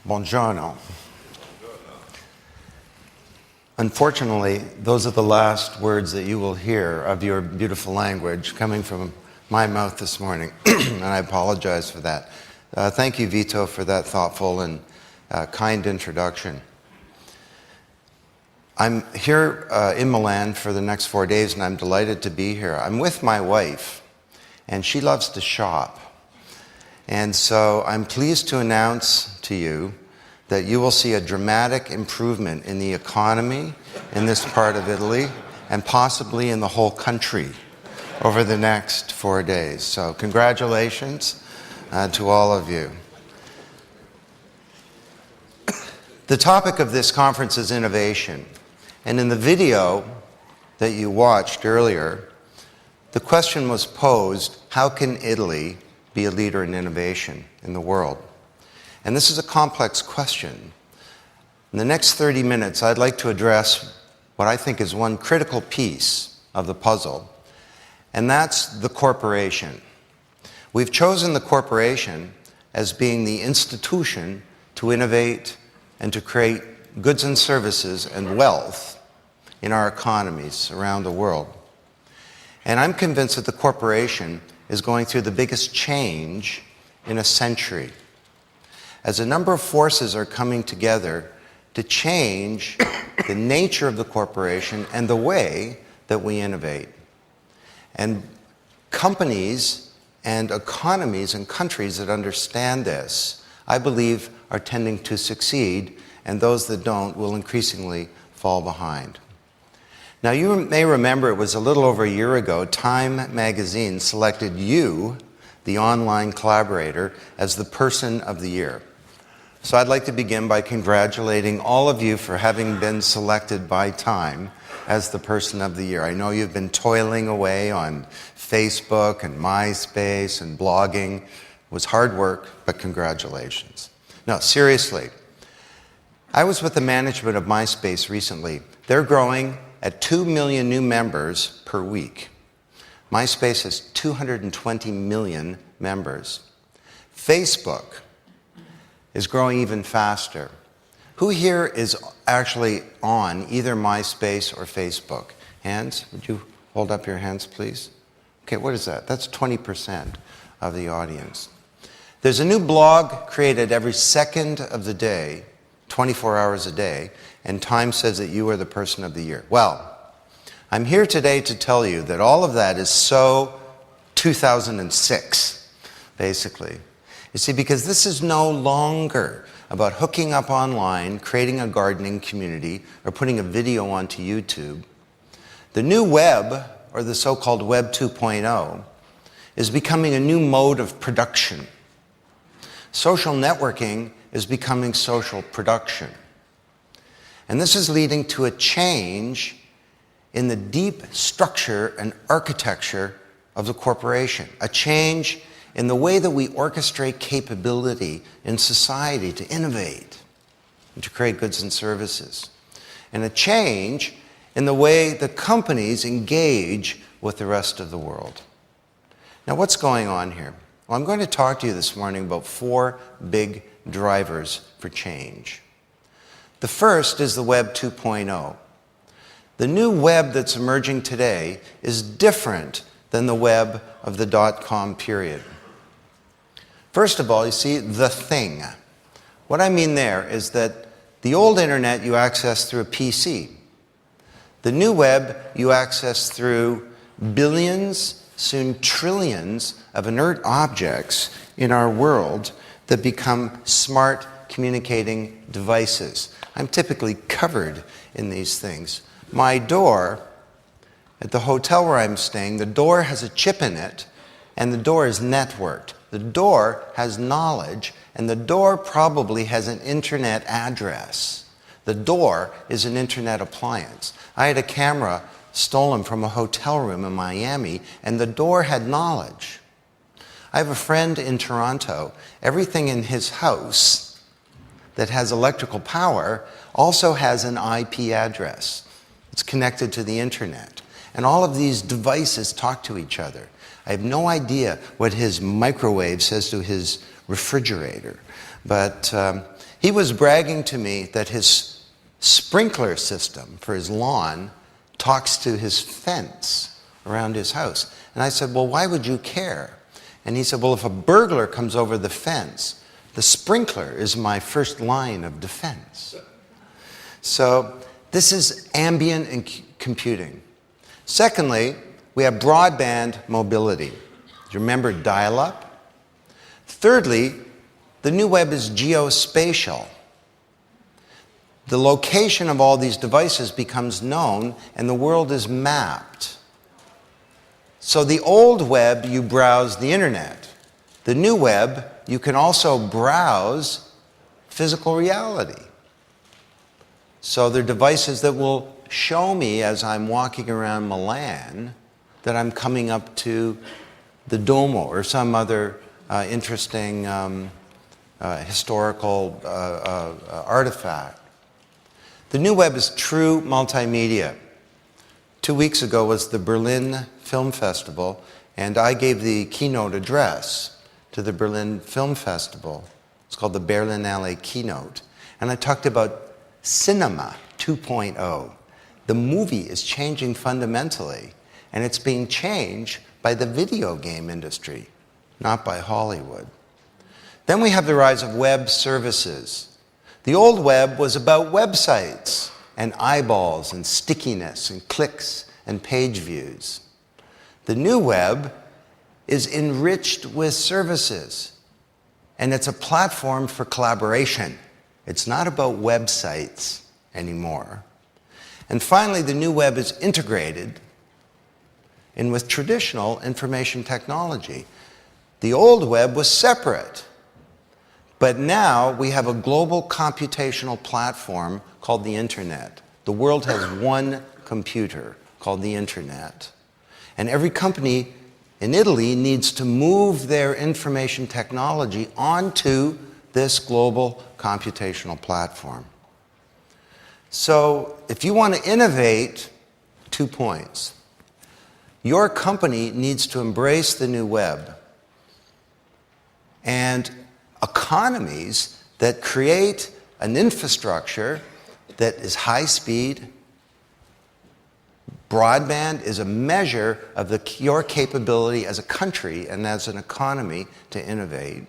Buongiorno. Unfortunately, those are the last words that you will hear of your beautiful language coming from my mouth this morning, and I apologize for that. Thank you, Vito, for that thoughtful and kind introduction. I'm here in Milan for the next 4 days, and I'm delighted to be here. I'm with my wife, and she loves to shop. And so I'm pleased to announce to you that you will see a dramatic improvement in the economy in this part of Italy and possibly in the whole country over the next 4 days. So congratulations to all of you. The topic of this conference is innovation. And in the video that you watched earlier, the question was posed, how can Italy be a leader in innovation in the world? And this is a complex question. In the next 30 minutes, I'd like to address what I think is one critical piece of the puzzle, and that's the corporation. We've chosen the corporation as being the institution to innovate and to create goods and services and wealth in our economies around the world. And I'm convinced that the corporation is going through the biggest change in a century, as a number of forces are coming together to change the nature of the corporation and the way that we innovate. And companies and economies and countries that understand this, I believe, are tending to succeed, and those that don't will increasingly fall behind. Now, you may remember it was a little over a year ago, Time magazine selected you, the online collaborator, as the Person of the Year. So I'd like to begin by congratulating all of you for having been selected by Time as the Person of the Year. I know you've been toiling away on Facebook and MySpace and blogging. It was hard work, but congratulations. No, seriously. I was with the management of MySpace recently. They're growing at 2 million new members per week. MySpace has 220 million members. Facebook is growing even faster. Who here is actually on either MySpace or Facebook? Hands? Would you hold up your hands, please? Okay, what is that? That's 20% of the audience. There's a new blog created every second of the day, 24 hours a day, and Time says that you are the Person of the Year. Well, I'm here today to tell you that all of that is so 2006, basically. You see, because this is no longer about hooking up online, creating a gardening community, or putting a video onto YouTube. The new web, or the so-called Web 2.0, is becoming a new mode of production. Social networking is becoming social production. And this is leading to a change in the deep structure and architecture of the corporation, a change in the way that we orchestrate capability in society to innovate and to create goods and services, and a change in the way the companies engage with the rest of the world. Now, what's going on here? Well, I'm going to talk to you this morning about 4 big drivers for change. The first is the Web 2.0. The new web that's emerging today is different than the web of the dot-com period. First of all, you see, the thing. What I mean there is that the old internet you access through a PC. The new web you access through billions, soon trillions of inert objects in our world that become smart communicating devices. I'm typically covered in these things. My door at the hotel where I'm staying, the door has a chip in it, and the door is networked. The door has knowledge, and the door probably has an internet address. The door is an internet appliance. I had a camera stolen from a hotel room in Miami, and the door had knowledge. I have a friend in Toronto. Everything in his house that has electrical power also has an IP address. It's connected to the internet. And all of these devices talk to each other. I have no idea what his microwave says to his refrigerator, but He was bragging to me that his sprinkler system for his lawn talks to his fence around his house. And I said, well, why would you care? And he said, well, if a burglar comes over the fence, the sprinkler is my first line of defense. So this is ambient computing. Secondly, we have broadband mobility. Do you remember dial-up? Thirdly, the new web is geospatial. The location of all these devices becomes known and the world is mapped. So the old web, you browse the internet. The new web, you can also browse physical reality. So there are devices that will show me as I'm walking around Milan that I'm coming up to the Duomo or some other interesting historical artifact. The new web is true multimedia. 2 weeks ago was the Berlin Film Festival, and I gave the keynote address to the Berlin Film Festival. It's called the Berlinale Keynote. And I talked about cinema 2.0. The movie is changing fundamentally, and it's being changed by the video game industry, not by Hollywood. Then we have the rise of web services. The old web was about websites and eyeballs and stickiness and clicks and page views. The new web is enriched with services, and it's a platform for collaboration. It's not about websites anymore. And finally, the new web is integrated in with traditional information technology. The old web was separate, but now we have a global computational platform called the internet. The world has one computer called the internet. And every company in Italy needs to move their information technology onto this global computational platform. So if you want to innovate, 2 points. Your company needs to embrace the new web, and economies that create an infrastructure that is high speed. Broadband is a measure of your capability as a country and as an economy to innovate.